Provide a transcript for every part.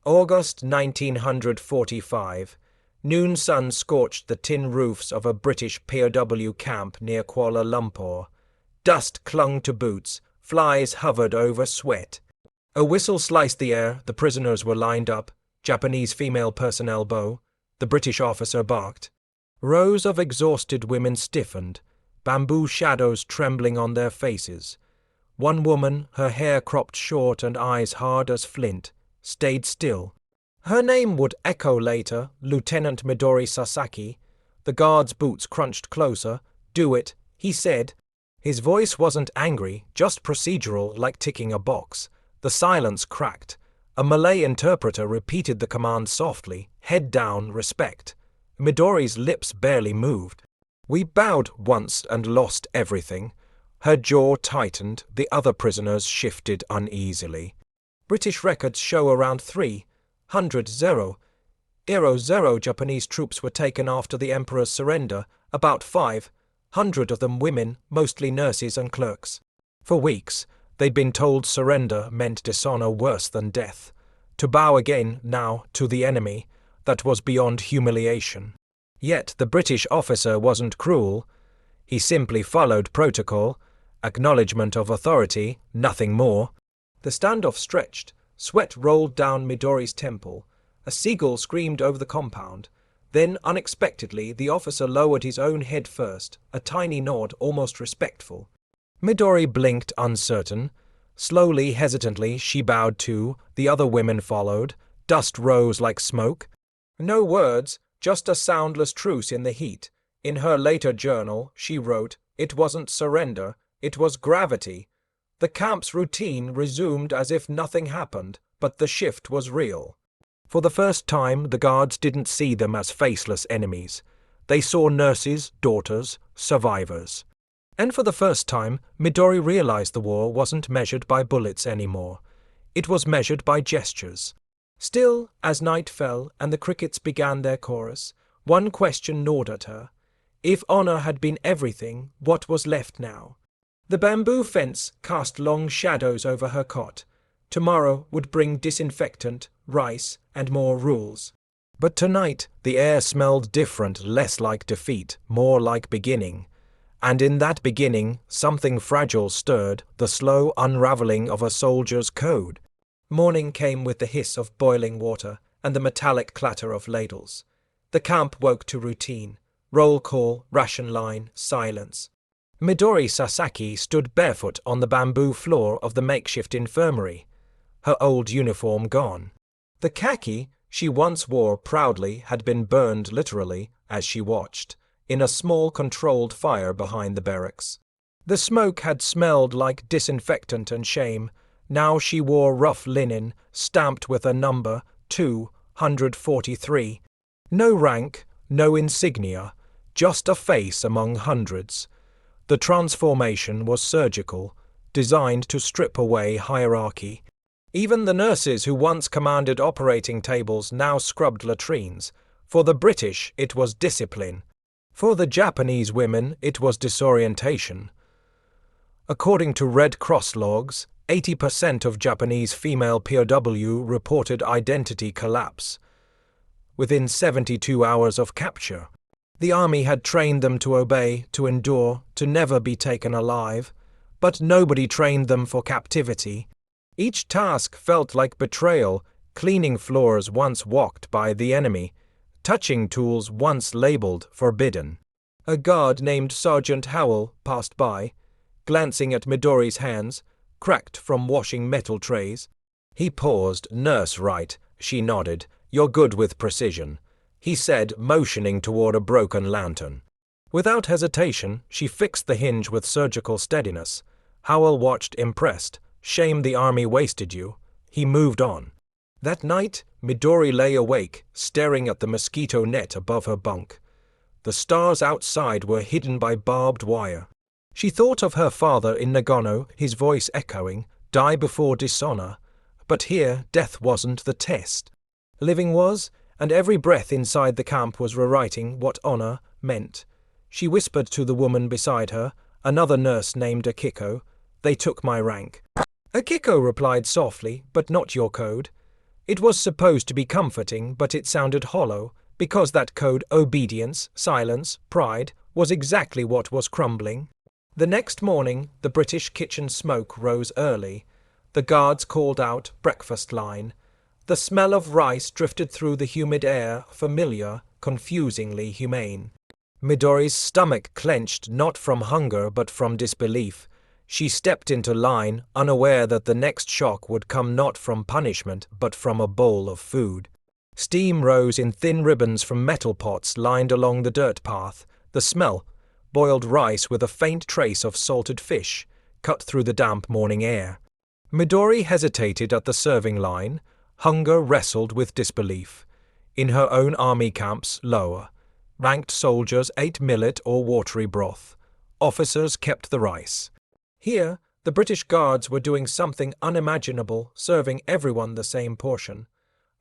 August 1945. Noon sun scorched the tin roofs of a British POW camp near Kuala Lumpur. Dust clung to boots, flies hovered over sweat. A whistle sliced the air, the prisoners were lined up, Japanese female personnel bow. The British officer barked. Rows of exhausted women stiffened, bamboo shadows trembling on their faces. One woman, her hair cropped short and eyes hard as flint, stayed still. Her name would echo later, Lieutenant Midori Sasaki. The guard's boots crunched closer. "Do it," he said. His voice wasn't angry, just procedural, like ticking a box. The silence cracked. A Malay interpreter repeated the command softly, head down, respect. Midori's lips barely moved. "We bowed once and lost everything." Her jaw tightened, the other prisoners shifted uneasily. British records show around 300 Japanese troops were taken after the Emperor's surrender, about 500 of them women, mostly nurses and clerks. For weeks, they'd been told surrender meant dishonor worse than death. To bow again, now, to the enemy, that was beyond humiliation. Yet the British officer wasn't cruel. He simply followed protocol, acknowledgement of authority, nothing more. The standoff stretched, sweat rolled down Midori's temple. A seagull screamed over the compound. Then, unexpectedly, the officer lowered his own head first, a tiny nod, almost respectful. Midori blinked, uncertain. Slowly, hesitantly, she bowed too. The other women followed. Dust rose like smoke. No words, just a soundless truce in the heat. In her later journal, she wrote, "It wasn't surrender, it was gravity." The camp's routine resumed as if nothing happened, but the shift was real. For the first time, the guards didn't see them as faceless enemies. They saw nurses, daughters, survivors. And for the first time, Midori realized the war wasn't measured by bullets anymore. It was measured by gestures. Still, as night fell and the crickets began their chorus, one question gnawed at her. If honor had been everything, what was left now? The bamboo fence cast long shadows over her cot. Tomorrow would bring disinfectant, rice, and more rules. But tonight, the air smelled different, less like defeat, more like beginning. And in that beginning, something fragile stirred, the slow unraveling of a soldier's code. Morning came with the hiss of boiling water and the metallic clatter of ladles. The camp woke to routine. Roll call, ration line, silence. Midori Sasaki stood barefoot on the bamboo floor of the makeshift infirmary, her old uniform gone. The khaki she once wore proudly had been burned literally as she watched, in a small controlled fire behind the barracks. The smoke had smelled like disinfectant and shame. Now she wore rough linen, stamped with a number, 243. No rank, no insignia, just a face among hundreds. The transformation was surgical, designed to strip away hierarchy. Even the nurses who once commanded operating tables now scrubbed latrines. For the British, it was discipline. For the Japanese women, it was disorientation. According to Red Cross logs, 80% of Japanese female POW reported identity collapse within 72 hours of capture. The army had trained them to obey, to endure, to never be taken alive, but nobody trained them for captivity. Each task felt like betrayal, cleaning floors once walked by the enemy, touching tools once labeled forbidden. A guard named Sergeant Howell passed by, glancing at Midori's hands, cracked from washing metal trays. He paused. "Nurse, right?" She nodded. "You're good with precision," he said, motioning toward a broken lantern. Without hesitation, she fixed the hinge with surgical steadiness. Howell watched, impressed. "Shame the army wasted you." He moved on. That night, Midori lay awake, staring at the mosquito net above her bunk. The stars outside were hidden by barbed wire. She thought of her father in Nagano, his voice echoing, "Die before dishonor." But here, death wasn't the test. Living was, and every breath inside the camp was rewriting what honor meant. She whispered to the woman beside her, another nurse named Akiko, "They took my rank." Akiko replied softly, "But not your code." It was supposed to be comforting, but it sounded hollow, because that code obedience, silence, pride was exactly what was crumbling. The next morning, the British kitchen smoke rose early. The guards called out breakfast line. The smell of rice drifted through the humid air, familiar, confusingly humane. Midori's stomach clenched not from hunger but from disbelief. She stepped into line, unaware that the next shock would come not from punishment but from a bowl of food. Steam rose in thin ribbons from metal pots lined along the dirt path. The smell, boiled rice with a faint trace of salted fish, cut through the damp morning air. Midori hesitated at the serving line. Hunger wrestled with disbelief. In her own army camps, lower, ranked soldiers ate millet or watery broth. Officers kept the rice. Here, the British Guards were doing something unimaginable, serving everyone the same portion.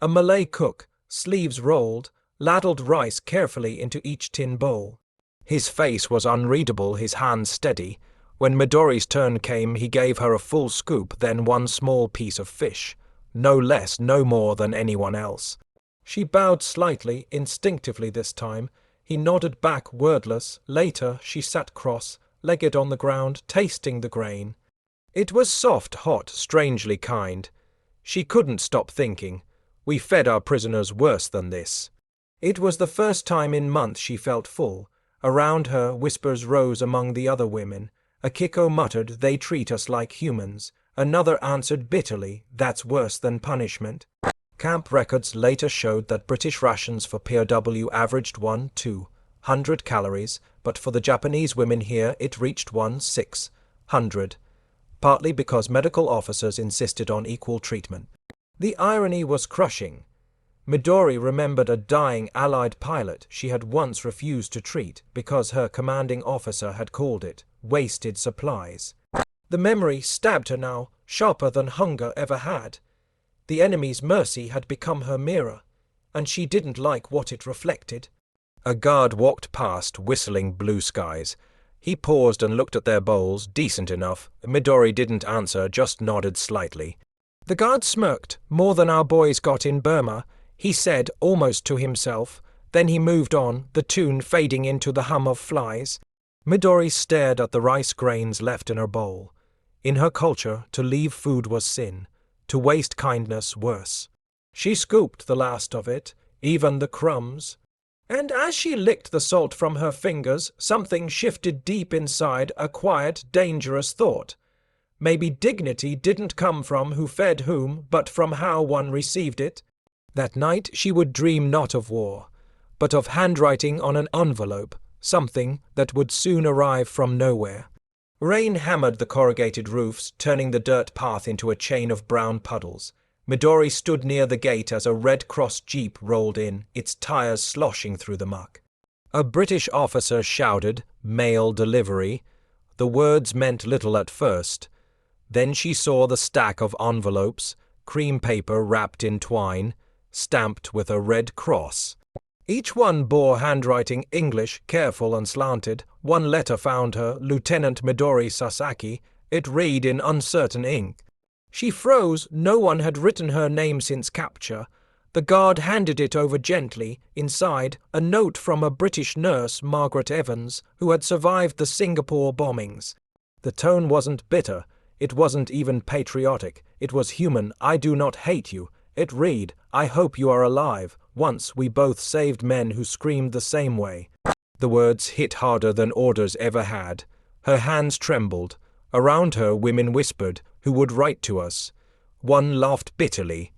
A Malay cook, sleeves rolled, ladled rice carefully into each tin bowl. His face was unreadable, his hands steady. When Midori's turn came, he gave her a full scoop, then one small piece of fish. No less, no more than anyone else. She bowed slightly, instinctively this time. He nodded back, wordless. Later, she sat cross-legged on the ground, tasting the grain. It was soft, hot, strangely kind. She couldn't stop thinking. We fed our prisoners worse than this. It was the first time in months she felt full. Around her, whispers rose among the other women. Akiko muttered, "They treat us like humans." Another answered bitterly, "That's worse than punishment." Camp records later showed that British rations for POW averaged 1,200 calories, but for the Japanese women here it reached 1,600, partly because medical officers insisted on equal treatment. The irony was crushing. Midori remembered a dying Allied pilot she had once refused to treat because her commanding officer had called it wasted supplies. The memory stabbed her now, sharper than hunger ever had. The enemy's mercy had become her mirror, and she didn't like what it reflected. A guard walked past, whistling Blue Skies. He paused and looked at their bowls, decent enough. Midori didn't answer, just nodded slightly. The guard smirked, "More than our boys got in Burma," he said, almost to himself. Then he moved on, the tune fading into the hum of flies. Midori stared at the rice grains left in her bowl. In her culture, to leave food was sin, to waste kindness worse. She scooped the last of it, even the crumbs. And as she licked the salt from her fingers, something shifted deep inside, a quiet, dangerous thought. Maybe dignity didn't come from who fed whom, but from how one received it. That night she would dream not of war, but of handwriting on an envelope, something that would soon arrive from nowhere. Rain hammered the corrugated roofs, turning the dirt path into a chain of brown puddles. Midori stood near the gate as a Red Cross jeep rolled in, its tires sloshing through the muck. A British officer shouted, "Mail delivery." The words meant little at first. Then she saw the stack of envelopes, cream paper wrapped in twine, stamped with a red cross. Each one bore handwriting English, careful and slanted. One letter found her, Lieutenant Midori Sasaki. It read in uncertain ink. She froze. No one had written her name since capture. The guard handed it over gently. Inside, a note from a British nurse, Margaret Evans, who had survived the Singapore bombings. The tone wasn't bitter. It wasn't even patriotic. It was human. "I do not hate you." It read, "I hope you are alive. Once we both saved men who screamed the same way." The words hit harder than orders ever had. Her hands trembled. Around her, women whispered, "Who would write to us?" One laughed bitterly.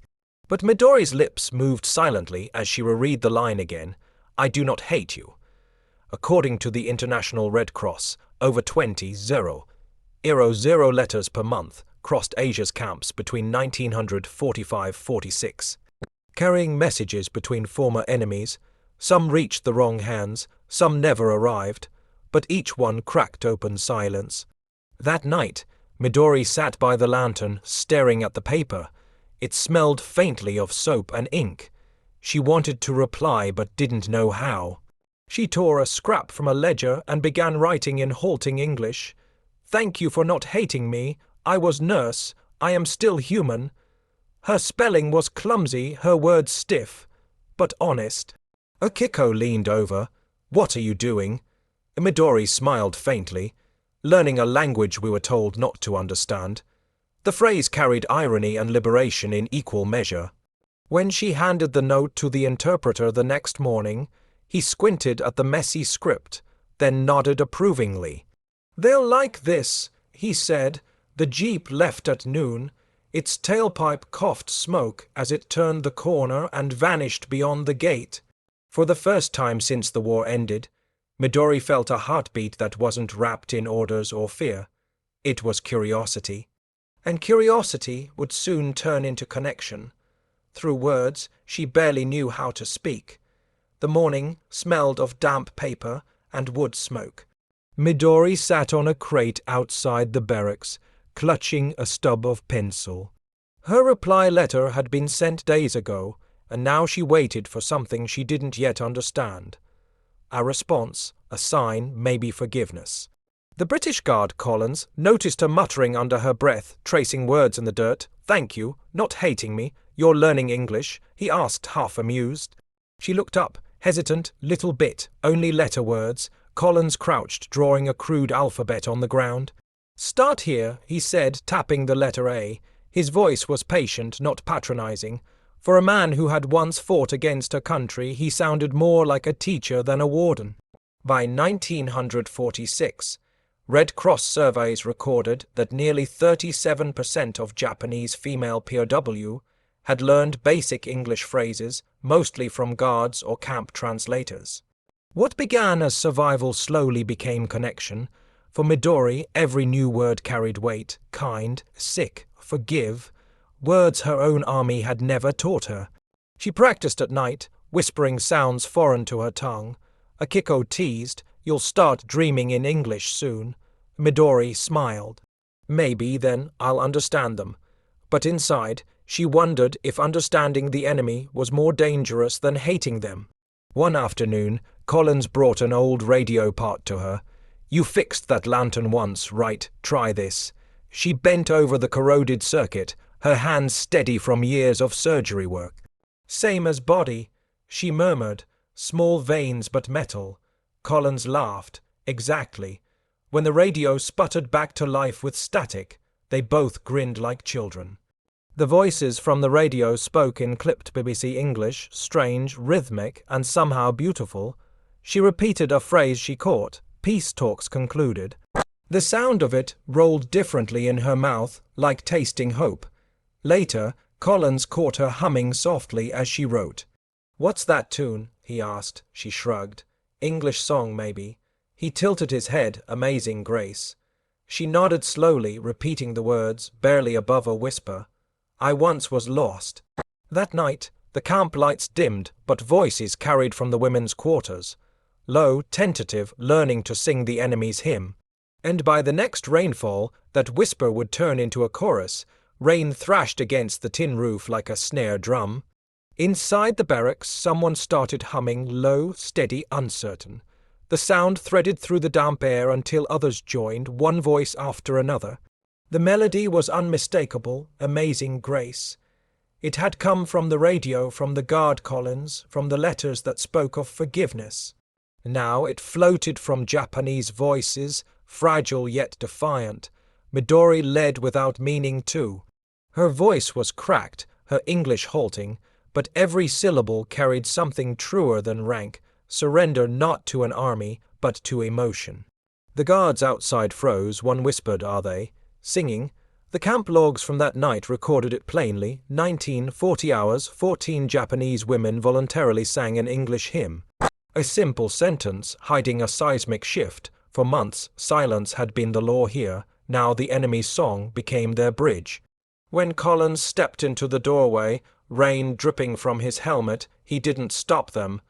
But Midori's lips moved silently as she reread the line again. "I do not hate you." According to the International Red Cross, over 20,000 letters per month crossed Asia's camps between 1945-46, carrying messages between former enemies. Some reached the wrong hands, some never arrived, but each one cracked open silence. That night, Midori sat by the lantern, staring at the paper. It smelled faintly of soap and ink. She wanted to reply but didn't know how. She tore a scrap from a ledger and began writing in halting English. "Thank you for not hating me. I was nurse. I am still human." Her spelling was clumsy, her words stiff, but honest. Akiko leaned over. "What are you doing?" Midori smiled faintly. "Learning a language we were told not to understand." The phrase carried irony and liberation in equal measure. When she handed the note to the interpreter the next morning, he squinted at the messy script, then nodded approvingly. "They'll like this," he said. The jeep left at noon. Its tailpipe coughed smoke as it turned the corner and vanished beyond the gate. For the first time since the war ended, Midori felt a heartbeat that wasn't wrapped in orders or fear. It was curiosity. And curiosity would soon turn into connection. Through words she barely knew how to speak. The morning smelled of damp paper and wood smoke. Midori sat on a crate outside the barracks, clutching a stub of pencil. Her reply letter had been sent days ago, and now she waited for something she didn't yet understand. A response, a sign, maybe forgiveness. The British guard, Collins, noticed her muttering under her breath, tracing words in the dirt. "Thank you, not hating me. You're learning English?" he asked, half amused. She looked up, hesitant, little bit, only letter words. Collins crouched, drawing a crude alphabet on the ground. "Start here," he said, tapping the letter A. His voice was patient, not patronizing. For a man who had once fought against her country, he sounded more like a teacher than a warden. By 1946, Red Cross surveys recorded that nearly 37% of Japanese female POW had learned basic English phrases, mostly from guards or camp translators. What began as survival slowly became connection. For Midori, every new word carried weight: kind, sick, forgive, words her own army had never taught her. She practiced at night, whispering sounds foreign to her tongue. Akiko teased, "You'll start dreaming in English soon." Midori smiled. "Maybe, then, I'll understand them." But inside, she wondered if understanding the enemy was more dangerous than hating them. One afternoon, Collins brought an old radio part to her. "You fixed that lantern once, right? Try this." She bent over the corroded circuit, her hands steady from years of surgery work. "Same as body," she murmured. "Small veins but metal." Collins laughed. "Exactly." When the radio sputtered back to life with static, they both grinned like children. The voices from the radio spoke in clipped BBC English, strange, rhythmic, and somehow beautiful. She repeated a phrase she caught. Peace talks concluded. The sound of it rolled differently in her mouth, like tasting hope. Later, Collins caught her humming softly as she wrote. "What's that tune?" he asked. She shrugged. "English song, maybe." He tilted his head, amazing grace. She nodded slowly, repeating the words, barely above a whisper. "I once was lost." That night, the camp lights dimmed, but voices carried from the women's quarters. Low, tentative, learning to sing the enemy's hymn. And by the next rainfall, that whisper would turn into a chorus. Rain thrashed against the tin roof like a snare drum. Inside the barracks, someone started humming, low, steady, uncertain. The sound threaded through the damp air until others joined, one voice after another. The melody was unmistakable, amazing grace. It had come from the radio, from the guard Collins, from the letters that spoke of forgiveness. Now it floated from Japanese voices, fragile yet defiant. Midori led without meaning too. Her voice was cracked, her English halting, but every syllable carried something truer than rank, surrender not to an army, but to emotion. The guards outside froze. One whispered, "Are they?" Singing. The camp logs from that night recorded it plainly. 40 hours, 14 Japanese women voluntarily sang an English hymn. A simple sentence, hiding a seismic shift. For months, silence had been the law here. Now the enemy's song became their bridge. When Collins stepped into the doorway, rain dripping from his helmet, he didn't stop them.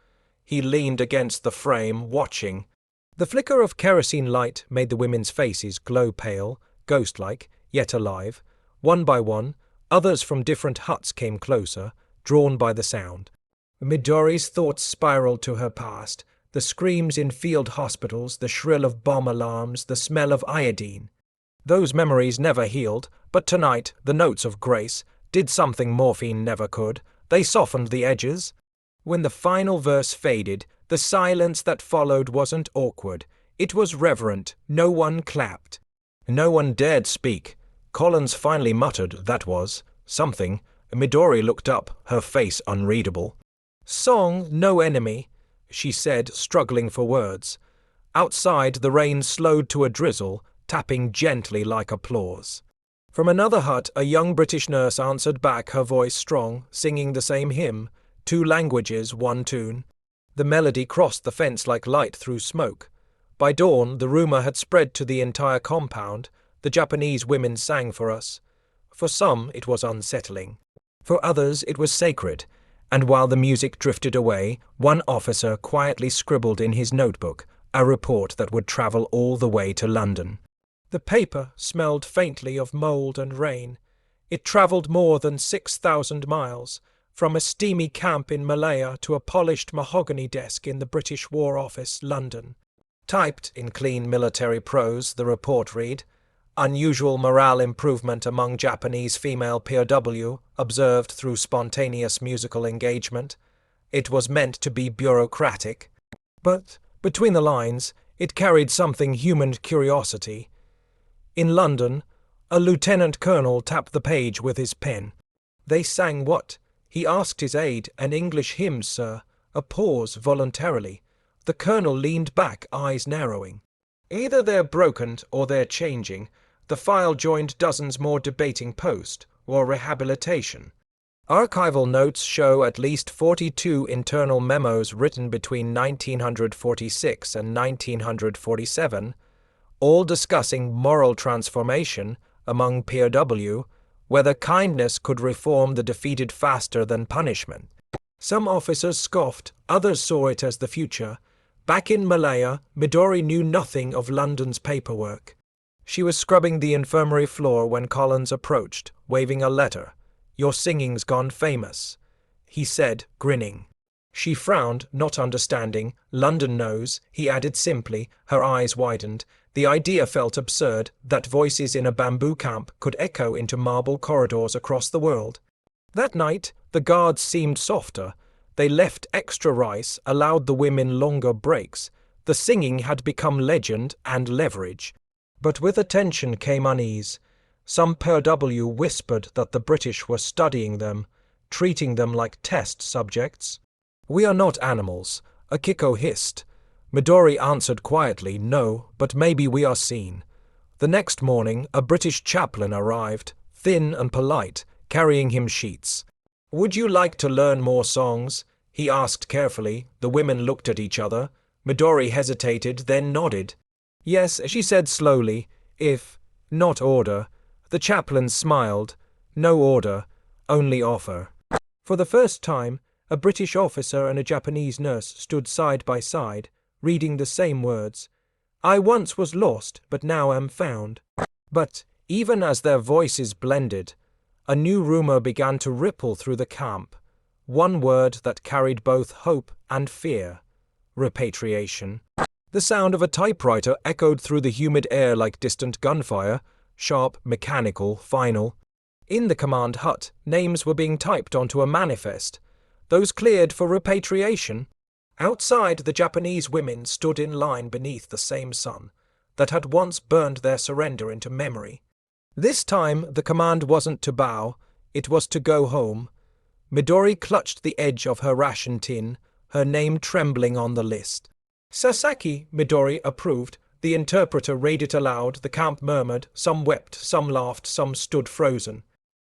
He leaned against the frame, watching. The flicker of kerosene light made the women's faces glow pale, ghost-like, yet alive. One by one, others from different huts came closer, drawn by the sound. Midori's thoughts spiraled to her past, the screams in field hospitals, the shrill of bomb alarms, the smell of iodine. Those memories never healed, but tonight, the notes of grace, did something morphine never could. They softened the edges. When the final verse faded, the silence that followed wasn't awkward. It was reverent. No one clapped. No one dared speak. Collins finally muttered that was something. Midori looked up, her face unreadable. "Song, no enemy," she said, struggling for words. Outside, the rain slowed to a drizzle, tapping gently like applause. From another hut, a young British nurse answered back, her voice strong, singing the same hymn, 2 languages, 1 tune. The melody crossed the fence like light through smoke. By dawn, the rumor had spread to the entire compound. The Japanese women sang for us. For some, it was unsettling. For others, it was sacred. And while the music drifted away, one officer quietly scribbled in his notebook a report that would travel all the way to London. The paper smelled faintly of mould and rain. It travelled more than 6,000 miles, from a steamy camp in Malaya to a polished mahogany desk in the British War Office, London. Typed in clean military prose, the report read, "Unusual morale improvement among Japanese female POW observed through spontaneous musical engagement." It was meant to be bureaucratic, but between the lines, it carried something human curiosity. In London, a lieutenant colonel tapped the page with his pen. "They sang what?" He asked his aide. "An English hymn, sir." A pause voluntarily. The colonel leaned back, eyes narrowing. "Either they're broken or they're changing." The file joined dozens more debating post or rehabilitation. Archival notes show at least 42 internal memos written between 1946 and 1947, all discussing moral transformation among POW, whether kindness could reform the defeated faster than punishment. Some officers scoffed, others saw it as the future. Back in Malaya, Midori knew nothing of London's paperwork. She was scrubbing the infirmary floor when Collins approached, waving a letter. "Your singing's gone famous," he said, grinning. She frowned, not understanding. "London knows," he added simply. Her eyes widened. The idea felt absurd, that voices in a bamboo camp could echo into marble corridors across the world. That night, the guards seemed softer. They left extra rice, allowed the women longer breaks. The singing had become legend and leverage. But with attention came unease. Some POW whispered that the British were studying them, treating them like test subjects. "We are not animals," Akiko hissed. Midori answered quietly, "No, but maybe we are seen." The next morning, a British chaplain arrived, thin and polite, carrying him sheets. "Would you like to learn more songs?" he asked carefully. The women looked at each other. Midori hesitated, then nodded. "Yes," she said slowly, "if not order." The chaplain smiled. "No order, only offer." For the first time, a British officer and a Japanese nurse stood side by side, reading the same words. "I once was lost, but now am found." But even as their voices blended, a new rumor began to ripple through the camp. One word that carried both hope and fear: repatriation. The sound of a typewriter echoed through the humid air like distant gunfire, sharp, mechanical, final. In the command hut, names were being typed onto a manifest. Those cleared for repatriation. Outside, the Japanese women stood in line beneath the same sun that had once burned their surrender into memory. This time, the command wasn't to bow, it was to go home. Midori clutched the edge of her ration tin, her name trembling on the list. "Sasaki," Midori approved. The interpreter read it aloud. The camp murmured. Some wept, some laughed, some stood frozen.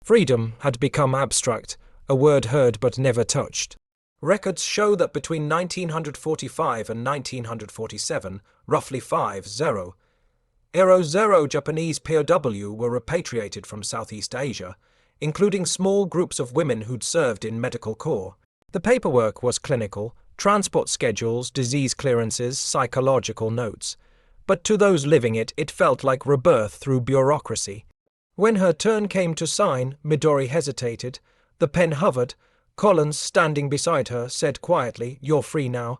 Freedom had become abstract, a word heard but never touched. Records show that between 1945 and 1947, roughly 50 Japanese POW were repatriated from Southeast Asia, including small groups of women who'd served in medical corps. The paperwork was clinical: transport schedules, disease clearances, psychological notes. But to those living it, it felt like rebirth through bureaucracy. When her turn came to sign, Midori hesitated. The pen hovered. Collins, standing beside her, said quietly, "You're free now."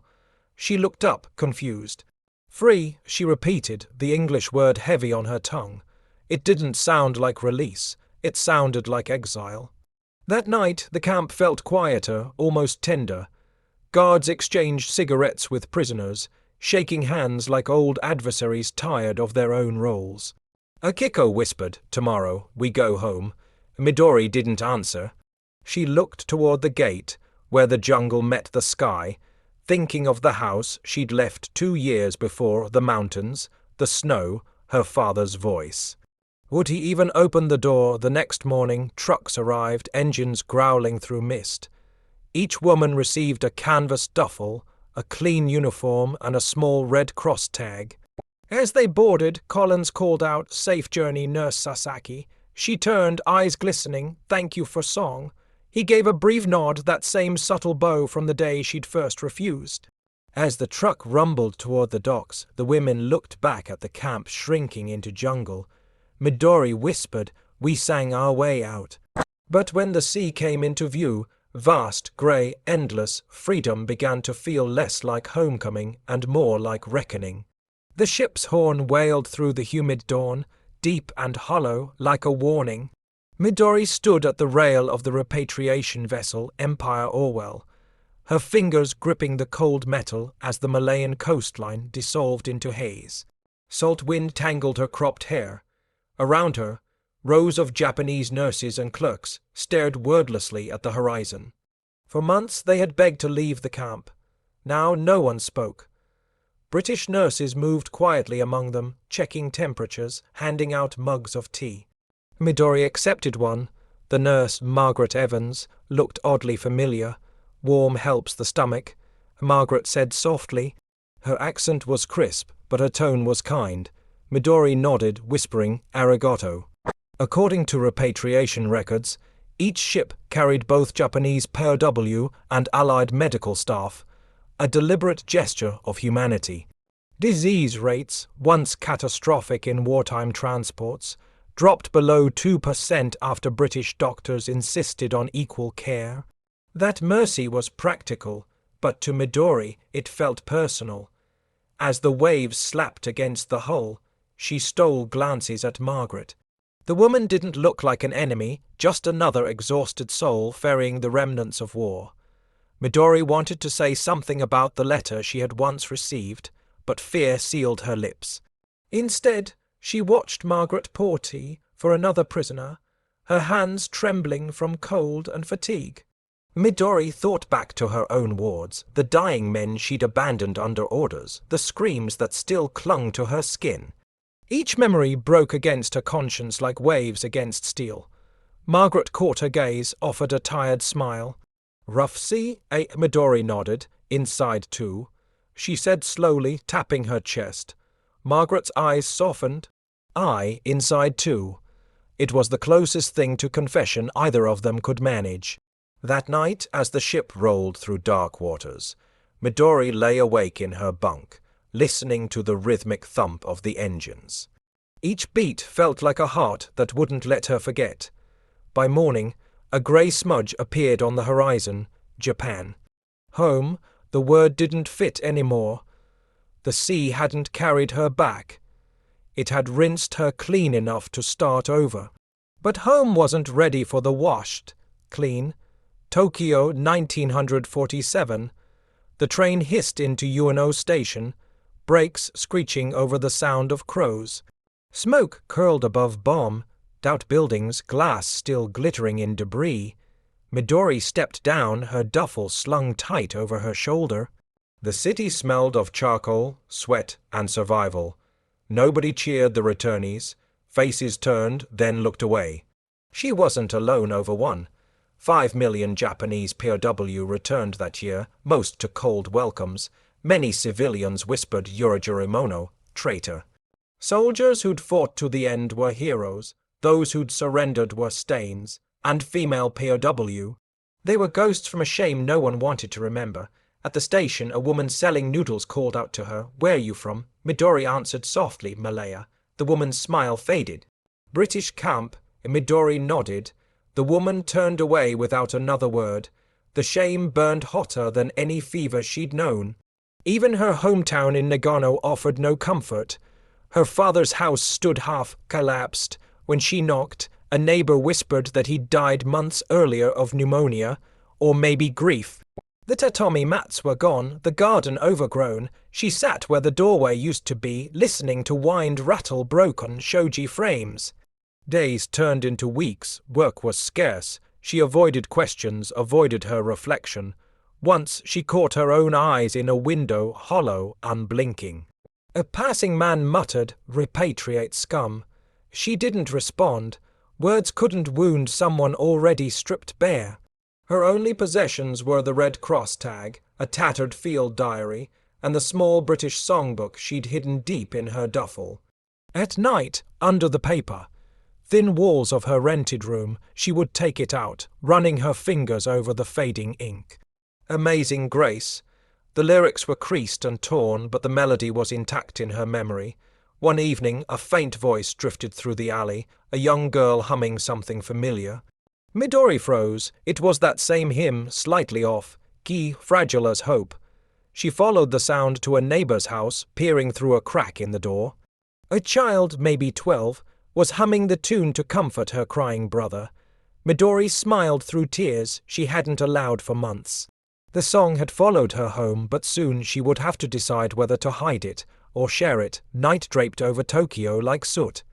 She looked up, confused. "Free," she repeated, the English word heavy on her tongue. It didn't sound like release. It sounded like exile. That night, the camp felt quieter, almost tender. Guards exchanged cigarettes with prisoners, shaking hands like old adversaries tired of their own roles. Akiko whispered, "Tomorrow, we go home." Midori didn't answer. She looked toward the gate, where the jungle met the sky, thinking of the house she'd left 2 years before, the mountains, the snow, her father's voice. Would he even open the door? The next morning, trucks arrived, engines growling through mist. Each woman received a canvas duffel, a clean uniform, and a small Red Cross tag. As they boarded, Collins called out, "Safe journey, Nurse Sasaki." She turned, eyes glistening, "Thank you for song." He gave a brief nod, that same subtle bow from the day she'd first refused. As the truck rumbled toward the docks, the women looked back at the camp shrinking into jungle. Midori whispered, "We sang our way out." But when the sea came into view, vast, grey, endless, freedom began to feel less like homecoming and more like reckoning. The ship's horn wailed through the humid dawn, deep and hollow, like a warning. Midori stood at the rail of the repatriation vessel Empire Orwell, her fingers gripping the cold metal as the Malayan coastline dissolved into haze. Salt wind tangled her cropped hair. Around her, rows of Japanese nurses and clerks stared wordlessly at the horizon. For months they had begged to leave the camp. Now no one spoke. British nurses moved quietly among them, checking temperatures, handing out mugs of tea. Midori accepted one. The nurse, Margaret Evans, looked oddly familiar. "Warm helps the stomach," Margaret said softly. Her accent was crisp, but her tone was kind. Midori nodded, whispering, "Arigato." According to repatriation records, each ship carried both Japanese POW and Allied medical staff, a deliberate gesture of humanity. Disease rates, once catastrophic in wartime transports, dropped below 2% after British doctors insisted on equal care. That mercy was practical, but to Midori it felt personal. As the waves slapped against the hull, she stole glances at Margaret. The woman didn't look like an enemy, just another exhausted soul ferrying the remnants of war. Midori wanted to say something about the letter she had once received, but fear sealed her lips. Instead, she watched Margaret pour tea for another prisoner, her hands trembling from cold and fatigue. Midori thought back to her own wards, the dying men she'd abandoned under orders, the screams that still clung to her skin. Each memory broke against her conscience like waves against steel. Margaret caught her gaze, offered a tired smile. "Rough sea?" Midori nodded, "Inside too," she said slowly, tapping her chest. Margaret's eyes softened. Inside too." It was the closest thing to confession either of them could manage. That night, as the ship rolled through dark waters, Midori lay awake in her bunk, listening to the rhythmic thump of the engines. Each beat felt like a heart that wouldn't let her forget. By morning, a grey smudge appeared on the horizon, Japan. Home, the word didn't fit anymore. The sea hadn't carried her back. It had rinsed her clean enough to start over. But home wasn't ready for the washed, clean. Tokyo, 1947. The train hissed into UNO station, brakes screeching over the sound of crows. Smoke curled above bomb, doubt buildings, glass still glittering in debris. Midori stepped down, her duffel slung tight over her shoulder. The city smelled of charcoal, sweat, and survival. Nobody cheered the returnees. Faces turned, then looked away. She wasn't alone over one. 5 million Japanese POW returned that year, most to cold welcomes. Many civilians whispered "Yorojoromono," traitor. Soldiers who'd fought to the end were heroes. Those who'd surrendered were stains. And female POW. They were ghosts from a shame no one wanted to remember. At the station, a woman selling noodles called out to her, "Where are you from?" Midori answered softly, "Malaya." The woman's smile faded. "British camp," Midori nodded. The woman turned away without another word. The shame burned hotter than any fever she'd known. Even her hometown in Nagano offered no comfort. Her father's house stood half collapsed when she knocked, A neighbor whispered that he'd died months earlier of pneumonia, or maybe grief. The tatami mats were gone, the garden overgrown. She sat where the doorway used to be, listening to wind rattle broken shoji frames. Days turned into weeks, work was scarce. She avoided questions, avoided her reflection. Once she caught her own eyes in a window, hollow, unblinking. A passing man muttered, "Repatriate scum." She didn't respond. Words couldn't wound someone already stripped bare. Her only possessions were the Red Cross tag, a tattered field diary, and the small British songbook she'd hidden deep in her duffel. At night, under the paper, thin walls of her rented room, she would take it out, running her fingers over the fading ink. Amazing Grace. The lyrics were creased and torn, but the melody was intact in her memory. One evening, a faint voice drifted through the alley, a young girl humming something familiar. Midori froze. It was that same hymn, slightly off, key fragile as hope. She followed the sound to a neighbor's house, peering through a crack in the door. A child, maybe 12, was humming the tune to comfort her crying brother. Midori smiled through tears she hadn't allowed for months. The song had followed her home, but soon she would have to decide whether to hide it or share it, night draped over Tokyo like soot.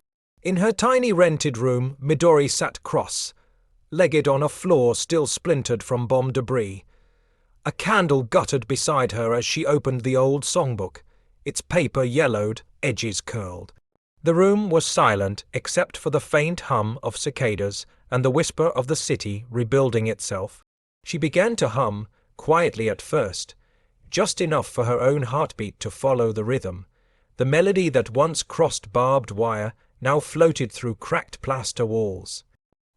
In her tiny rented room, Midori sat cross-legged on a floor still splintered from bomb debris. A candle guttered beside her as she opened the old songbook, its paper yellowed, edges curled. The room was silent except for the faint hum of cicadas and the whisper of the city rebuilding itself. She began to hum, quietly at first, just enough for her own heartbeat to follow the rhythm. The melody that once crossed barbed wire now floated through cracked plaster walls.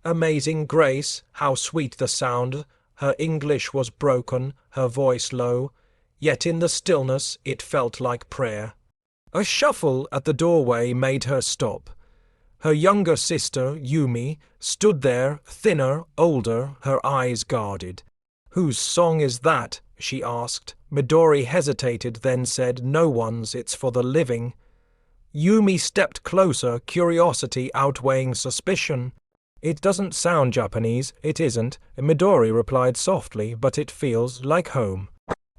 Amazing Grace, how sweet the sound. Her English was broken, her voice low, yet in the stillness it felt like prayer. A shuffle at the doorway made her stop. Her younger sister, Yumi, stood there, thinner, older, her eyes guarded. "Whose song is that?" she asked. Midori hesitated, then said, "No one's, it's for the living." Yumi stepped closer, curiosity outweighing suspicion. "It doesn't sound Japanese, it isn't," Midori replied softly, "but it feels like home."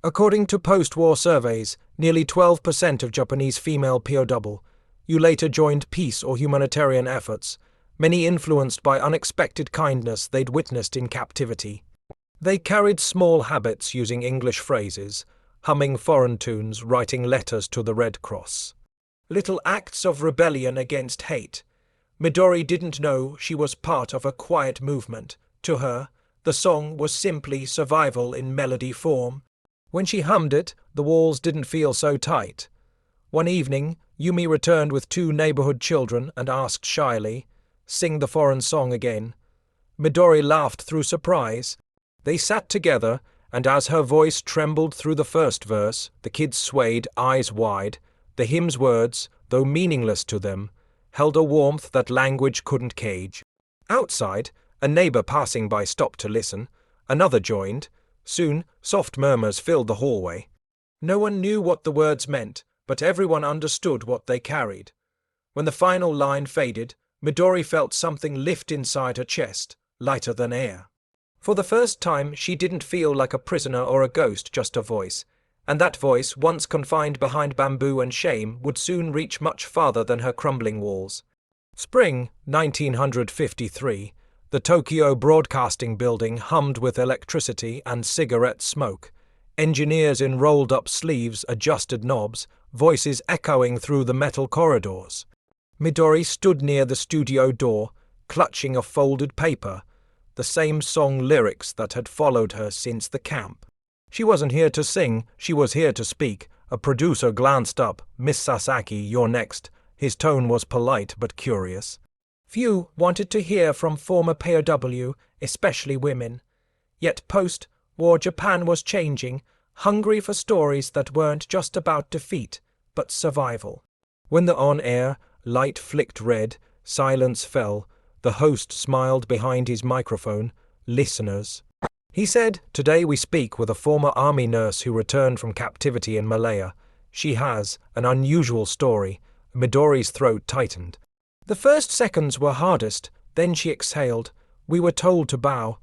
According to post-war surveys, nearly 12% of Japanese female POW later joined peace or humanitarian efforts, many influenced by unexpected kindness they'd witnessed in captivity. They carried small habits using English phrases, humming foreign tunes, writing letters to the Red Cross. Little acts of rebellion against hate. Midori didn't know she was part of a quiet movement. To her, the song was simply survival in melody form. When she hummed it, the walls didn't feel so tight. One evening, Yumi returned with 2 neighborhood children and asked shyly, "Sing the foreign song again." Midori laughed through surprise. They sat together, and as her voice trembled through the first verse, the kids swayed, eyes wide. The hymn's words, though meaningless to them, held a warmth that language couldn't cage. Outside, a neighbor passing by stopped to listen. Another joined. Soon, soft murmurs filled the hallway. No one knew what the words meant, but everyone understood what they carried. When the final line faded, Midori felt something lift inside her chest, lighter than air. For the first time, she didn't feel like a prisoner or a ghost, just a voice. And that voice, once confined behind bamboo and shame, would soon reach much farther than her crumbling walls. Spring 1953. The Tokyo Broadcasting Building hummed with electricity and cigarette smoke. Engineers in rolled-up sleeves adjusted knobs, voices echoing through the metal corridors. Midori stood near the studio door, clutching a folded paper, the same song lyrics that had followed her since the camp. She wasn't here to sing, she was here to speak. A producer glanced up. "Miss Sasaki, you're next." His tone was polite but curious. Few wanted to hear from former POW, especially women. Yet post-war Japan was changing, hungry for stories that weren't just about defeat, but survival. When the on-air light flicked red, silence fell. The host smiled behind his microphone. "Listeners," he said, "today we speak with a former army nurse who returned from captivity in Malaya. She has an unusual story." Midori's throat tightened. The first seconds were hardest, Then she exhaled. "We were told to bow."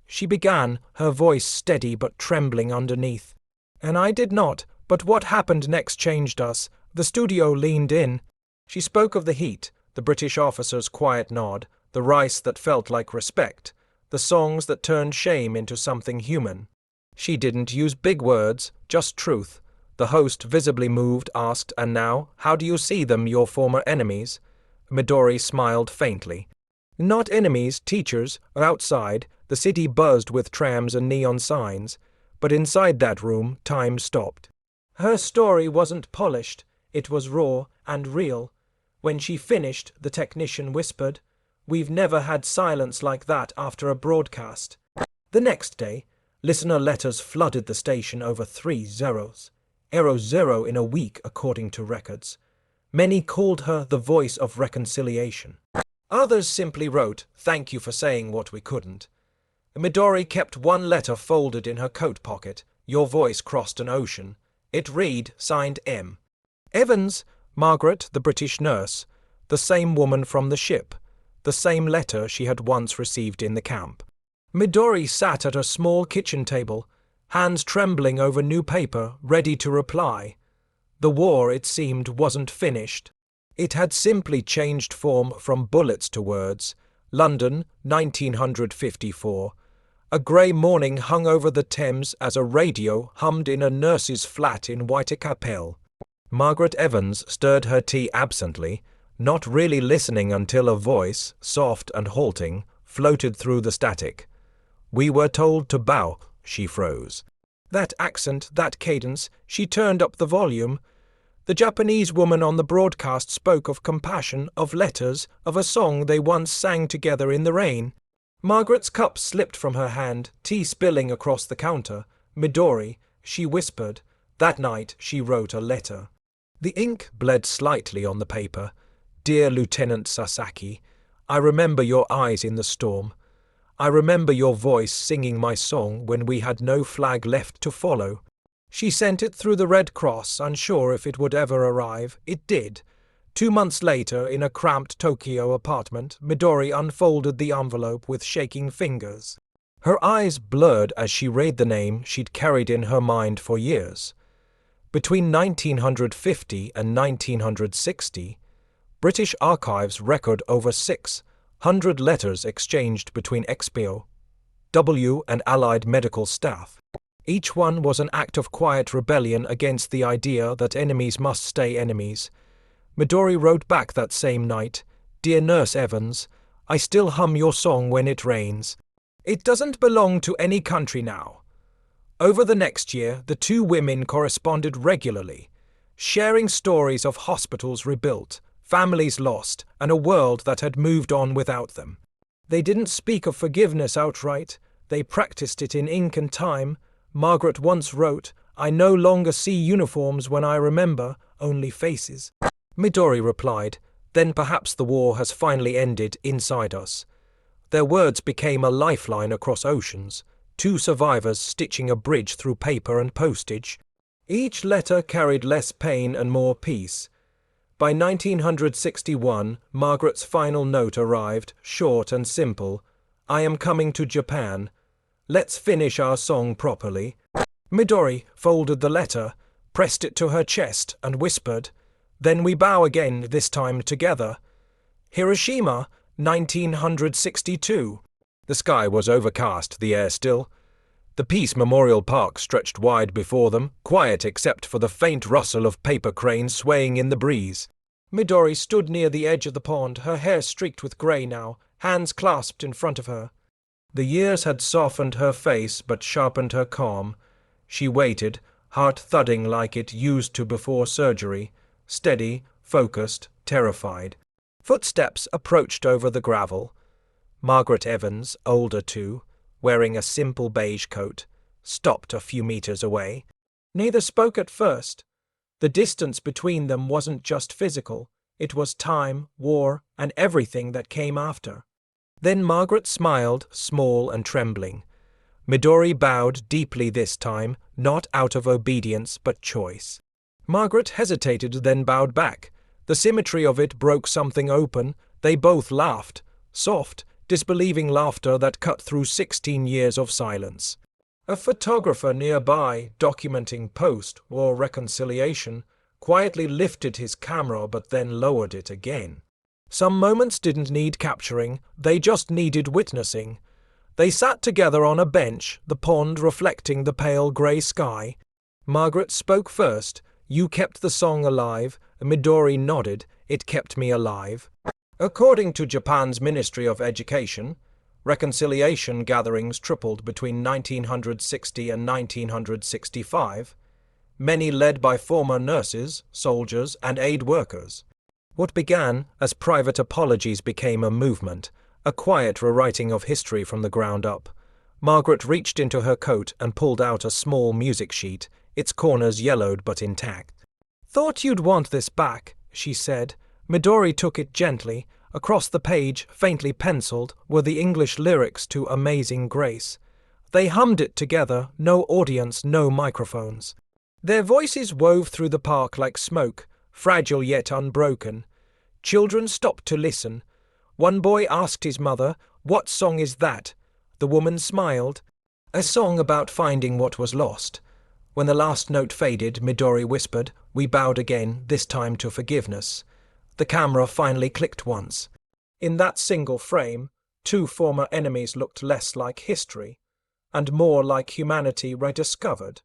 She began, her voice steady but trembling underneath. "And I did not, but what happened next changed us." The studio leaned in. She spoke of the heat, the British officer's quiet nod, the rice that felt like respect, the songs that turned shame into something human. She didn't use big words, just truth. The host, visibly moved, asked, "And now, how do you see them, your former enemies?" Midori smiled faintly. "Not enemies, teachers, outside." The city buzzed with trams and neon signs, but inside that room, time stopped. Her story wasn't polished, it was raw and real. When she finished, the technician whispered, "We've never had silence like that after a broadcast." The next day, listener letters flooded the station over 3 zeros. Error 0 in a week, according to records. Many called her the voice of reconciliation. Others simply wrote, "Thank you for saying what we couldn't." Midori kept one letter folded in her coat pocket. Your voice crossed an ocean. It read, signed M. Evans, Margaret, the British nurse, the same woman from the ship, the same letter she had once received in the camp. Midori sat at a small kitchen table, hands trembling over new paper, ready to reply. The war, it seemed, wasn't finished. It had simply changed form from bullets to words. London, 1954. A grey morning hung over the Thames as a radio hummed in a nurse's flat in Whitechapel. Margaret Evans stirred her tea absently, not really listening until a voice, soft and halting, floated through the static. "We were told to bow." She froze. That accent, that cadence, she turned up the volume. The Japanese woman on the broadcast spoke of compassion, of letters, of a song they once sang together in the rain. Margaret's cup slipped from her hand, tea spilling across the counter. "Midori," she whispered. That night she wrote a letter. The ink bled slightly on the paper. "Dear Lieutenant Sasaki, I remember your eyes in the storm. I remember your voice singing my song when we had no flag left to follow." She sent it through the Red Cross, unsure if it would ever arrive. It did. 2 months later, in a cramped Tokyo apartment, Midori unfolded the envelope with shaking fingers. Her eyes blurred as she read the name she'd carried in her mind for years. Between 1950 and 1960, British archives record over 600 letters exchanged between XPO, W and Allied medical staff. Each one was an act of quiet rebellion against the idea that enemies must stay enemies. Midori wrote back that same night, "Dear Nurse Evans, I still hum your song when it rains. It doesn't belong to any country now." Over the next year, the two women corresponded regularly, sharing stories of hospitals rebuilt, families lost, and a world that had moved on without them. They didn't speak of forgiveness outright, they practiced it in ink and time. Margaret once wrote, "I no longer see uniforms when I remember, only faces." Midori replied, "Then perhaps the war has finally ended inside us." Their words became a lifeline across oceans, two survivors stitching a bridge through paper and postage. Each letter carried less pain and more peace. By 1961, Margaret's final note arrived, short and simple. "I am coming to Japan. Let's finish our song properly." Midori folded the letter, pressed it to her chest, and whispered, "Then we bow again, this time together." Hiroshima, 1962. The sky was overcast, the air still. The Peace Memorial Park stretched wide before them, quiet except for the faint rustle of paper cranes swaying in the breeze. Midori stood near the edge of the pond, her hair streaked with grey now, hands clasped in front of her. The years had softened her face but sharpened her calm. She waited, heart thudding like it used to before surgery, steady, focused, terrified. Footsteps approached over the gravel. Margaret Evans, older too, wearing a simple beige coat, stopped a few meters away. Neither spoke at first. The distance between them wasn't just physical, it was time, war, and everything that came after. Then Margaret smiled, small and trembling. Midori bowed deeply this time, not out of obedience but choice. Margaret hesitated, then bowed back. The symmetry of it broke something open. They both laughed, Soft, disbelieving laughter that cut through 16 years of silence. A photographer nearby, documenting post or reconciliation, quietly lifted his camera but then lowered it again. Some moments didn't need capturing, they just needed witnessing. They sat together on a bench, the pond reflecting the pale grey sky. Margaret spoke first. "You kept the song alive." Midori nodded. "It kept me alive." According to Japan's Ministry of Education, reconciliation gatherings tripled between 1960 and 1965, many led by former nurses, soldiers, and aid workers. What began as private apologies became a movement, a quiet rewriting of history from the ground up. Margaret reached into her coat and pulled out a small music sheet, its corners yellowed but intact. "Thought you'd want this back," she said. Midori took it gently. Across the page, faintly penciled, were the English lyrics to Amazing Grace. They hummed it together, no audience, no microphones. Their voices wove through the park like smoke, fragile yet unbroken. Children stopped to listen. One boy asked his mother, "What song is that?" The woman smiled. "A song about finding what was lost." When the last note faded, Midori whispered, "We bowed again, this time to forgiveness." The camera finally clicked once. In that single frame, two former enemies looked less like history and more like humanity rediscovered.